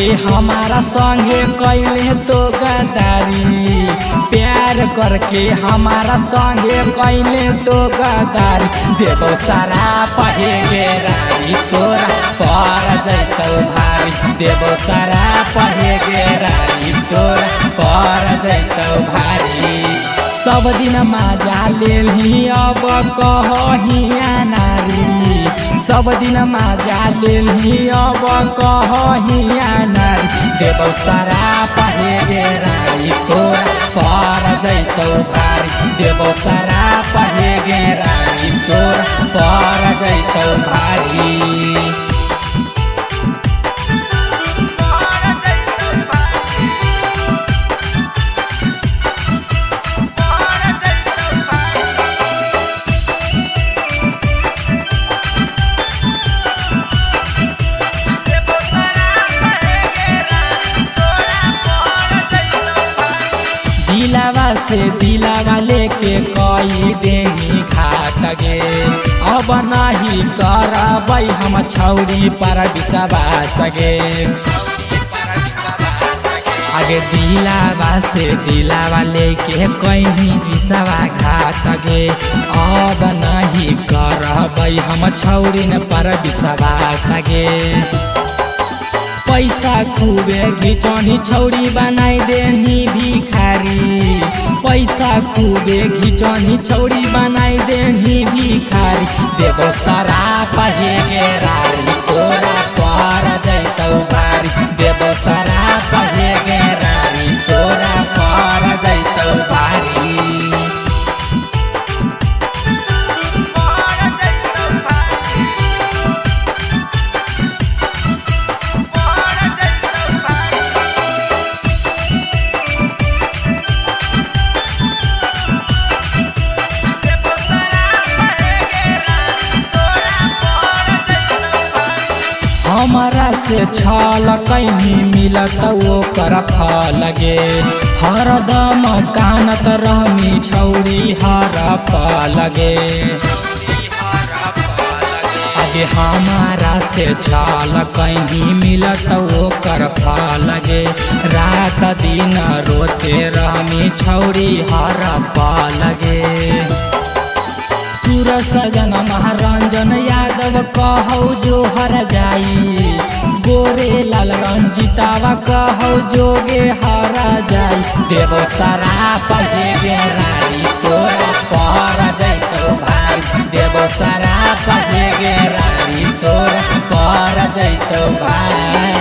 हमारा संगे कैले तो गदारी, प्यार करके हमारा संगे कैले तो गदारी। देवो सारा पहे गे रानी तोरा पर जैतौ भारी, देवो सारा पहे गे रानी तोरा पर जैतौ भारी। सब दिन माजा लेली अब कहहिया नारी, सब दिन माजा लेली अब कहहिया नारी। देवो सारा पहे गे रानी तोरा पर जैतौ भारी, देवो सारा पहे गे रानी तोरा पर जैतौ भारी। दिलावा से दिलावा लेके कई देनी घाट गे, अब नहीं करबै हम छौरी पर विश्वास गे। आगे दिलावा से दिलावा लेके कहीं विश्वास घाट गे, अब नहीं करबै हम छौरी पर विश्वास गे। पैसा खूबे घिचौनी छौरी बनाई देनी भिखारी, पैसा खूबे घिचौनी छौरी बनाई देनी भिखारी। देवो सारा पहे गे रानी तोरा पर जैतौ भारी, देवो सारा पहे गे रानी तोरा पर जैतौ भारी। हमारा से छल कहीं मिलत ओकर फल गे, हरदम कानत रहमी छौरी हर पल गे। आगे हमारा से छल कहीं मिलत ओकर फल गे, रात दिन रोते रहमी छौरी हर पल गे। सूरज सजन महारंजन यादव कहौ जो हर जाई, गोरे लाल रंजितावा कहौ जोगे हरा जाई। देवो सारा पहे गे रानी तोरा पर जैतौ भारी, देवो सारा पहे गे रानी तोरा पर जैतौ भारी।